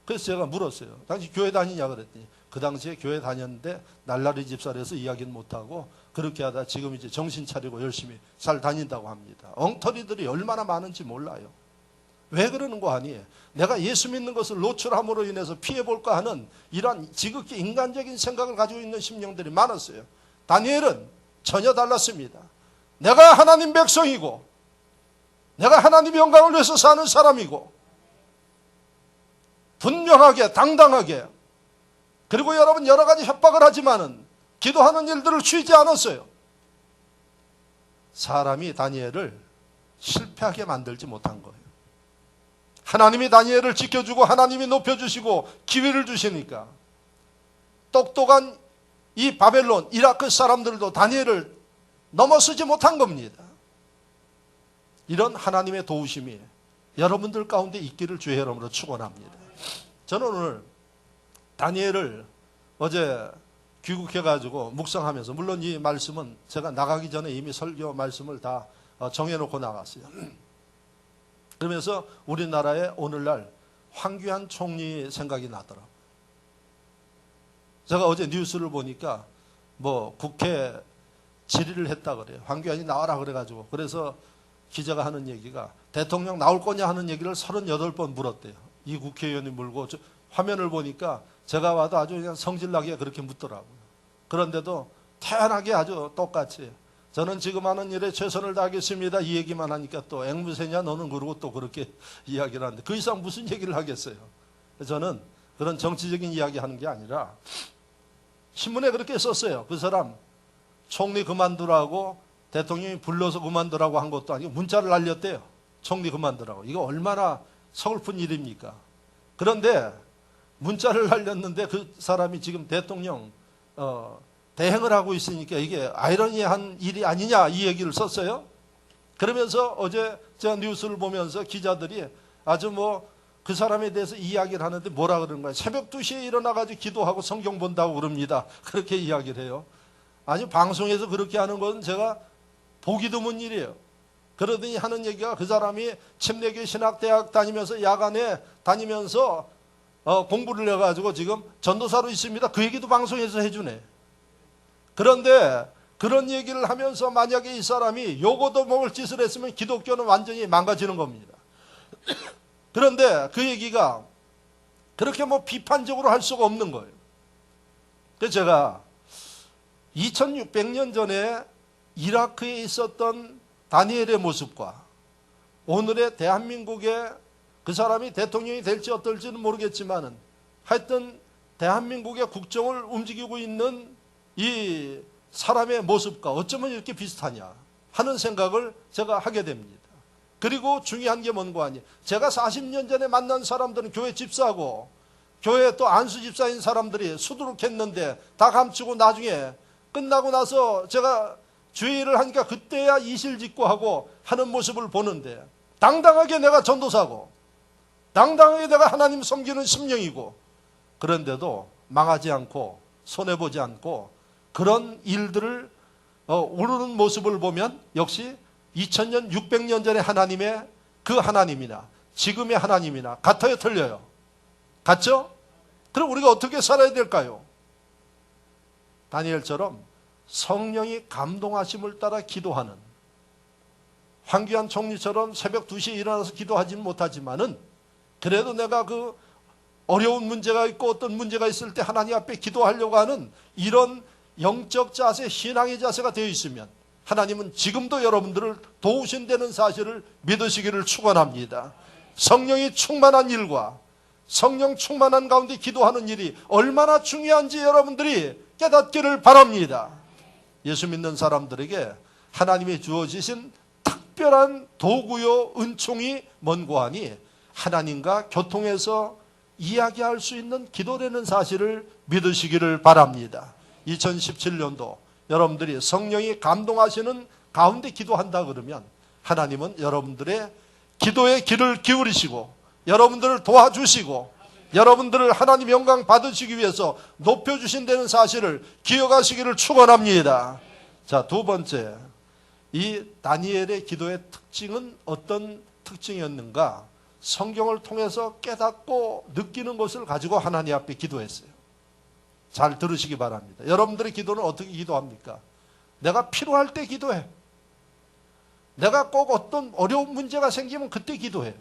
그래서 제가 물었어요. 당시 교회 다니냐 그랬더니 그 당시에 교회 다녔는데 날라리 집사라서 이야기는 못하고 그렇게 하다 지금 이제 정신 차리고 열심히 잘 다닌다고 합니다. 엉터리들이 얼마나 많은지 몰라요. 왜 그러는 거 아니에요? 내가 예수 믿는 것을 노출함으로 인해서 피해볼까 하는 이러한 지극히 인간적인 생각을 가지고 있는 심령들이 많았어요. 다니엘은 전혀 달랐습니다. 내가 하나님 백성이고 내가 하나님의 영광을 위해서 사는 사람이고 분명하게 당당하게 그리고 여러분 여러 가지 협박을 하지만은 기도하는 일들을 쉬지 않았어요. 사람이 다니엘을 실패하게 만들지 못한 거예요. 하나님이 다니엘을 지켜주고 하나님이 높여주시고 기회를 주시니까 똑똑한 이 바벨론, 이라크 사람들도 다니엘을 넘어서지 못한 겁니다. 이런 하나님의 도우심이 여러분들 가운데 있기를 주의 이름으로 축원합니다. 저는 오늘 다니엘을 어제 귀국해가지고 묵상하면서 물론 이 말씀은 제가 나가기 전에 이미 설교 말씀을 다 정해놓고 나갔어요. 그러면서 우리나라의 오늘날 황교안 총리 생각이 나더라고요. 제가 어제 뉴스를 보니까 국회 질의를 했다 그래요. 황교안이 나와라 그래가지고. 그래서 기자가 하는 얘기가 대통령 나올 거냐 하는 얘기를 38번 물었대요. 이 국회의원이 물고 화면을 보니까 제가 봐도 아주 그냥 성질나게 그렇게 묻더라고요. 그런데도 태연하게 아주 똑같이 저는 지금 하는 일에 최선을 다하겠습니다. 이 얘기만 하니까 또 앵무새냐 너는 그러고 또 그렇게 이야기를 하는데 그 이상 무슨 얘기를 하겠어요. 저는 그런 정치적인 이야기 하는 게 아니라 신문에 그렇게 썼어요. 그 사람 총리 그만두라고 대통령이 불러서 그만두라고 한 것도 아니고 문자를 날렸대요. 총리 그만두라고. 이거 얼마나 서글픈 일입니까? 그런데 문자를 날렸는데 그 사람이 지금 대통령 대행을 하고 있으니까 이게 아이러니한 일이 아니냐 이 얘기를 썼어요. 그러면서 어제 제가 뉴스를 보면서 기자들이 아주 그 사람에 대해서 이야기를 하는데 뭐라 그러는 거예요. 새벽 2시에 일어나가지고 기도하고 성경 본다고 그럽니다. 그렇게 이야기를 해요. 아니 방송에서 그렇게 하는 건 제가 보기 드문 일이에요. 그러더니 하는 얘기가 그 사람이 침례교 신학대학 다니면서 야간에 다니면서 공부를 해가지고 지금 전도사로 있습니다. 그 얘기도 방송에서 해주네. 그런데 그런 얘기를 하면서 만약에 이 사람이 요거도 먹을 짓을 했으면 기독교는 완전히 망가지는 겁니다. 그런데 그 얘기가 그렇게 비판적으로 할 수가 없는 거예요. 그래서 제가 2600년 전에 이라크에 있었던 다니엘의 모습과 오늘의 대한민국의 그 사람이 대통령이 될지 어떨지는 모르겠지만은 하여튼 대한민국의 국정을 움직이고 있는 이 사람의 모습과 어쩌면 이렇게 비슷하냐 하는 생각을 제가 하게 됩니다. 그리고 중요한 게 뭔가 아니에요. 제가 40년 전에 만난 사람들은 교회 집사고 교회 또 안수 집사인 사람들이 수두룩했는데 다 감추고 나중에 끝나고 나서 제가 주의를 하니까 그때야 이실직고하고 하는 모습을 보는데 당당하게 내가 전도사고 당당하게 내가 하나님 섬기는 심령이고 그런데도 망하지 않고 손해보지 않고 그런 일들을 오르는 모습을 보면 역시 2000년 600년 전의 하나님의 그 하나님이나 지금의 하나님이나 같아요 틀려요? 같죠? 그럼 우리가 어떻게 살아야 될까요? 다니엘처럼 성령이 감동하심을 따라 기도하는, 황교안 총리처럼 새벽 2시에 일어나서 기도하지는 못하지만은 그래도 내가 그 어려운 문제가 있고 어떤 문제가 있을 때 하나님 앞에 기도하려고 하는 이런 영적 자세, 신앙의 자세가 되어 있으면 하나님은 지금도 여러분들을 도우신다는 사실을 믿으시기를 축원합니다. 성령이 충만한 일과 성령 충만한 가운데 기도하는 일이 얼마나 중요한지 여러분들이 깨닫기를 바랍니다. 예수 믿는 사람들에게 하나님이 주어지신 특별한 도구요 은총이 뭔고 하니 하나님과 교통해서 이야기할 수 있는 기도라는 사실을 믿으시기를 바랍니다. 2017년도 여러분들이 성령이 감동하시는 가운데 기도한다 그러면 하나님은 여러분들의 기도의 귀를 기울이시고 여러분들을 도와주시고 여러분들을 하나님 영광 받으시기 위해서 높여주신다는 사실을 기억하시기를 축원합니다. 자, 두 번째, 이 다니엘의 기도의 특징은 어떤 특징이었는가? 성경을 통해서 깨닫고 느끼는 것을 가지고 하나님 앞에 기도했어요. 잘 들으시기 바랍니다. 여러분들의 기도는 어떻게 기도합니까? 내가 필요할 때 기도해. 내가 꼭 어떤 어려운 문제가 생기면 그때 기도해요.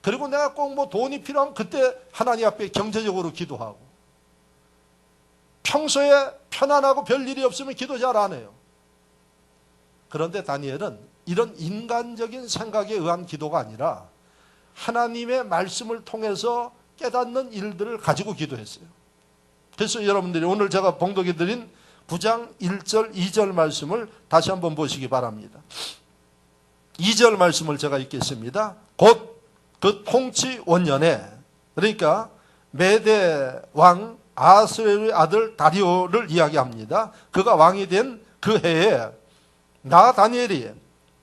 그리고 내가 꼭 뭐 돈이 필요하면 그때 하나님 앞에 경제적으로 기도하고, 평소에 편안하고 별일이 없으면 기도 잘 안 해요. 그런데 다니엘은 이런 인간적인 생각에 의한 기도가 아니라 하나님의 말씀을 통해서 깨닫는 일들을 가지고 기도했어요. 그래서 여러분들이 오늘 제가 봉독해 드린 9장 1절 2절 말씀을 다시 한번 보시기 바랍니다. 2절 말씀을 제가 읽겠습니다. 곧 그 통치 원년에, 그러니까 메대 왕 아하스웨로의 아들 다리오를 이야기합니다. 그가 왕이 된 그 해에 나 다니엘이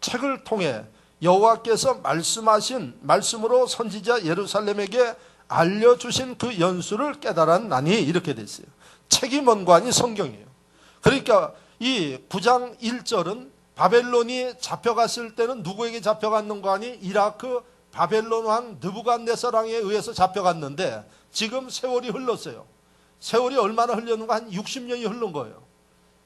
책을 통해 여호와께서 말씀하신 말씀으로 선지자 예루살렘에게 알려주신 그 연수를 깨달았나니, 이렇게 됐어요. 책이 뭔고 하니 성경이에요. 그러니까 이 9장 1절은 바벨론이 잡혀갔을 때는 누구에게 잡혀갔는가 하니 이라크 바벨론 왕 느부갓네살왕에 의해서 잡혀갔는데 지금 세월이 흘렀어요. 세월이 얼마나 흘렸는가? 한 60년이 흐른 거예요.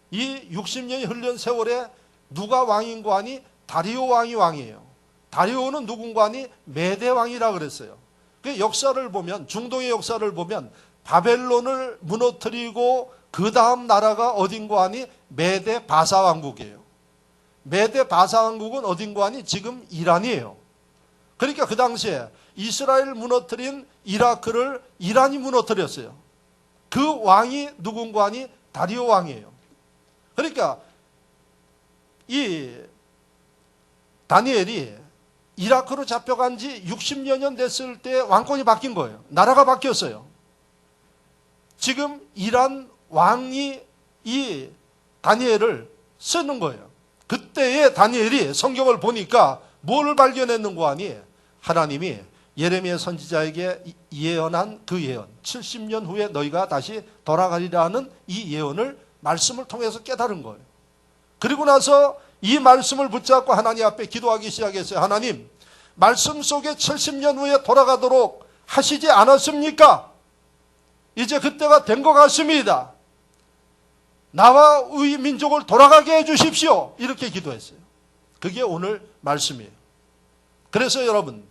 이 60년이 흐른 세월에 누가 왕인고 하니 다리오 왕이 왕이에요. 다리오는 누군가 하니 메대 왕이라 그랬어요. 그 역사를 보면, 중동의 역사를 보면 바벨론을 무너뜨리고 그 다음 나라가 어딘고 하니 메대 바사 왕국이에요. 메대 바사 왕국은 어딘고 하니 지금 이란이에요. 그러니까 그 당시에 이스라엘을 무너뜨린 이라크를 이란이 무너뜨렸어요. 그 왕이 누군가 하니 다리오 왕이에요. 그러니까 이 다니엘이 이라크로 잡혀간 지 60여 년 됐을 때 왕권이 바뀐 거예요. 나라가 바뀌었어요. 지금 이란 왕이 이 다니엘을 쓰는 거예요. 그때의 다니엘이 성경을 보니까 뭘 발견했는가 하니 하나님이 예레미야 선지자에게 예언한 그 예언, 70년 후에 너희가 다시 돌아가리라 하는 이 예언을 말씀을 통해서 깨달은 거예요. 그리고 나서 이 말씀을 붙잡고 하나님 앞에 기도하기 시작했어요. 하나님, 말씀 속에 70년 후에 돌아가도록 하시지 않았습니까? 이제 그때가 된 것 같습니다. 나와 우리 민족을 돌아가게 해주십시오. 이렇게 기도했어요. 그게 오늘 말씀이에요. 그래서 여러분,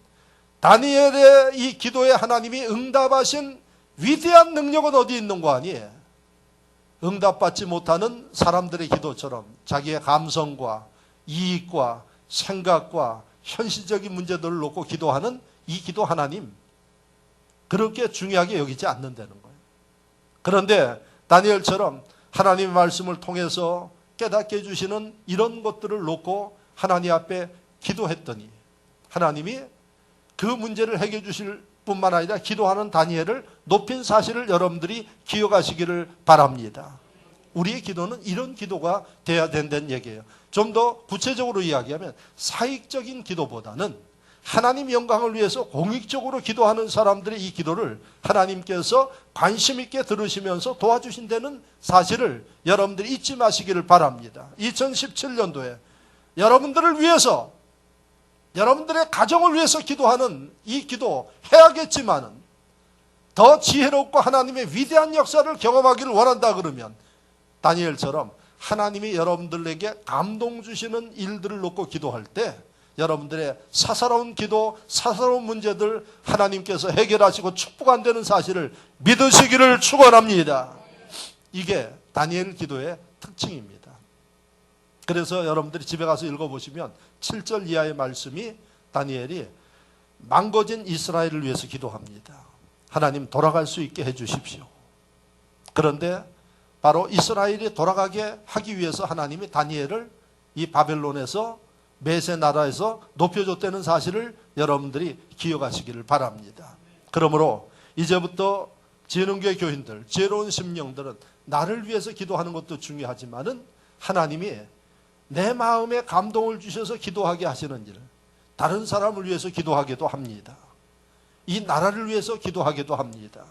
다니엘의 이 기도에 하나님이 응답하신 위대한 능력은 어디 있는가 하니 응답받지 못하는 사람들의 기도처럼 자기의 감성과 이익과 생각과 현실적인 문제들을 놓고 기도하는 이 기도 하나님, 그렇게 중요하게 여기지 않는다는 거예요. 그런데 다니엘처럼 하나님의 말씀을 통해서 깨닫게 해주시는 이런 것들을 놓고 하나님 앞에 기도했더니 하나님이 그 문제를 해결해 주실 뿐만 아니라 기도하는 다니엘을 높인 사실을 여러분들이 기억하시기를 바랍니다. 우리의 기도는 이런 기도가 돼야 된다는 얘기예요. 좀 더 구체적으로 이야기하면 사익적인 기도보다는 하나님 영광을 위해서 공익적으로 기도하는 사람들의 이 기도를 하나님께서 관심 있게 들으시면서 도와주신다는 사실을 여러분들이 잊지 마시기를 바랍니다. 2017년도에 여러분들을 위해서, 여러분들의 가정을 위해서 기도하는 이 기도 해야겠지만은 더 지혜롭고 하나님의 위대한 역사를 경험하기를 원한다 그러면 다니엘처럼 하나님이 여러분들에게 감동 주시는 일들을 놓고 기도할 때 여러분들의 사사로운 기도, 사사로운 문제들 하나님께서 해결하시고 축복한다는 사실을 믿으시기를 축원합니다. 이게 다니엘 기도의 특징입니다. 그래서 여러분들이 집에 가서 읽어보시면 7절 이하의 말씀이 다니엘이 망가진 이스라엘을 위해서 기도합니다. 하나님 돌아갈 수 있게 해주십시오. 그런데 바로 이스라엘이 돌아가게 하기 위해서 하나님이 다니엘을 이 바벨론에서 메세 나라에서 높여줬다는 사실을 여러분들이 기억하시기를 바랍니다. 그러므로 이제부터 지능교회 교인들, 지혜로운 심령들은 나를 위해서 기도하는 것도 중요하지만은 하나님이 내 마음에 감동을 주셔서 기도하게 하시는 일, 다른 사람을 위해서 기도하기도 합니다. 이 나라를 위해서 기도하기도 합니다.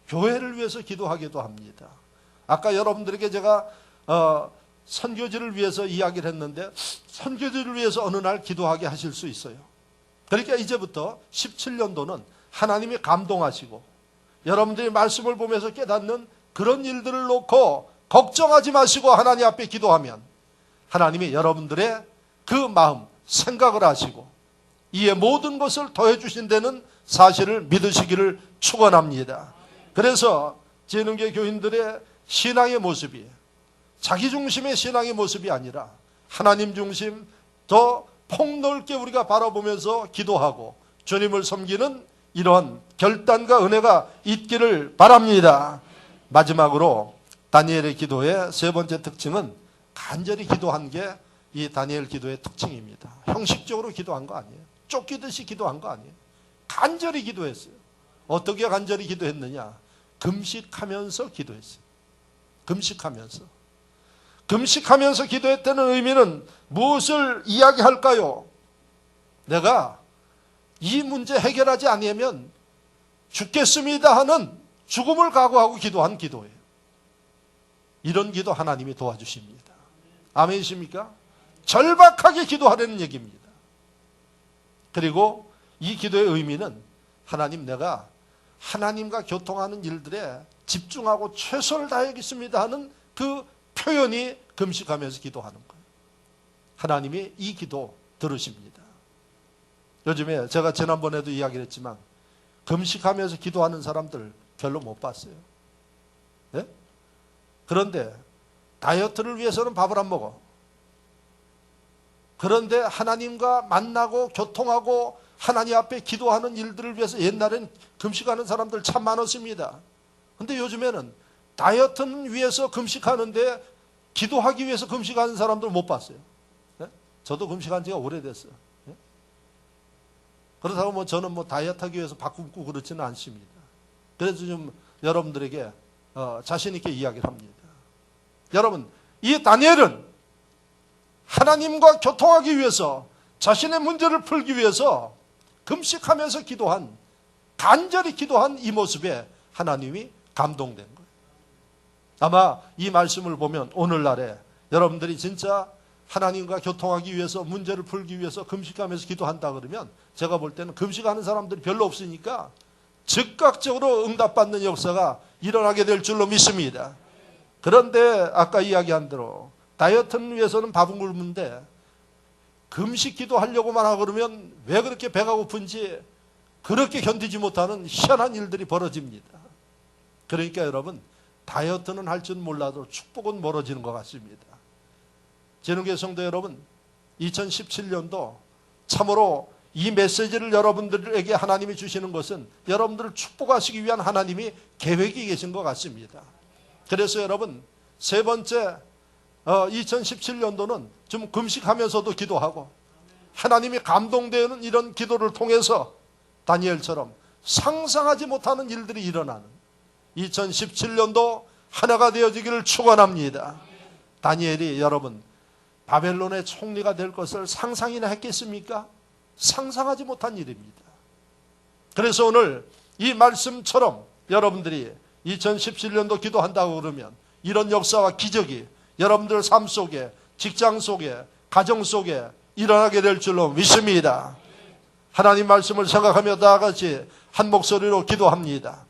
교회를 위해서 기도하기도 합니다. 아까 여러분들에게 제가 선교지를 위해서 이야기를 했는데 선교지를 위해서 어느 날 기도하게 하실 수 있어요. 그러니까 이제부터 17년도는 하나님이 감동하시고 여러분들이 말씀을 보면서 깨닫는 그런 일들을 놓고 걱정하지 마시고 하나님 앞에 기도하면 하나님이 여러분들의 그 마음, 생각을 하시고 이에 모든 것을 더해 주신다는 사실을 믿으시기를 축원합니다. 그래서 지능교회 교인들의 신앙의 모습이 자기 중심의 신앙의 모습이 아니라 하나님 중심, 더 폭넓게 우리가 바라보면서 기도하고 주님을 섬기는 이러한 결단과 은혜가 있기를 바랍니다. 마지막으로 다니엘의 기도의 세 번째 특징은 간절히 기도한 게 이 다니엘 기도의 특징입니다. 형식적으로 기도한 거 아니에요. 쫓기듯이 기도한 거 아니에요. 간절히 기도했어요. 어떻게 간절히 기도했느냐? 금식하면서 기도했어요. 금식하면서 기도했다는 의미는 무엇을 이야기할까요? 내가 이 문제 해결하지 않으면 죽겠습니다 하는 죽음을 각오하고 기도한 기도예요. 이런 기도 하나님이 도와주십니다. 아멘이십니까? 절박하게 기도하라는 얘기입니다. 그리고 이 기도의 의미는 하나님, 내가 하나님과 교통하는 일들에 집중하고 최선을 다하겠습니다 하는 그 표현이 금식하면서 기도하는 거예요. 하나님이 이 기도 들으십니다. 요즘에 제가 지난번에도 이야기를 했지만 금식하면서 기도하는 사람들 별로 못 봤어요. 네? 그런데 다이어트를 위해서는 밥을 안 먹어. 그런데 하나님과 만나고 교통하고 하나님 앞에 기도하는 일들을 위해서 옛날엔 금식하는 사람들 참 많았습니다. 그런데 요즘에는 다이어트는 위해서 금식하는데 기도하기 위해서 금식하는 사람들 못 봤어요. 네? 저도 금식한 지가 오래됐어요. 네? 그렇다고 저는 다이어트 하기 위해서 밥 굶고 그렇지는 않습니다. 그래서 좀 여러분들에게 자신 있게 이야기를 합니다. 여러분, 이 다니엘은 하나님과 교통하기 위해서 자신의 문제를 풀기 위해서 금식하면서 기도한, 간절히 기도한 이 모습에 하나님이 감동된 거예요. 아마 이 말씀을 보면 오늘날에 여러분들이 진짜 하나님과 교통하기 위해서 문제를 풀기 위해서 금식하면서 기도한다 그러면 제가 볼 때는 금식하는 사람들이 별로 없으니까 즉각적으로 응답받는 역사가 일어나게 될 줄로 믿습니다. 그런데 아까 이야기한 대로 다이어트를 위해서는 밥은 굶는데 금식 기도하려고만 하고 그러면 왜 그렇게 배가 고픈지 그렇게 견디지 못하는 희한한 일들이 벌어집니다. 그러니까 여러분, 다이어트는 할 줄 몰라도 축복은 멀어지는 것 같습니다. 지능교회 성도 여러분, 2017년도 참으로 이 메시지를 여러분들에게 하나님이 주시는 것은 여러분들을 축복하시기 위한 하나님이 계획이 계신 것 같습니다. 그래서 여러분, 세 번째 2017년도는 좀 금식하면서도 기도하고 하나님이 감동되는 이런 기도를 통해서 다니엘처럼 상상하지 못하는 일들이 일어나는 2017년도 하나가 되어지기를 축원합니다. 다니엘이 여러분 바벨론의 총리가 될 것을 상상이나 했겠습니까? 상상하지 못한 일입니다. 그래서 오늘 이 말씀처럼 여러분들이 2017년도 기도한다고 그러면 이런 역사와 기적이 여러분들 삶 속에, 직장 속에, 가정 속에 일어나게 될 줄로 믿습니다. 하나님 말씀을 생각하며 다 같이 한 목소리로 기도합니다.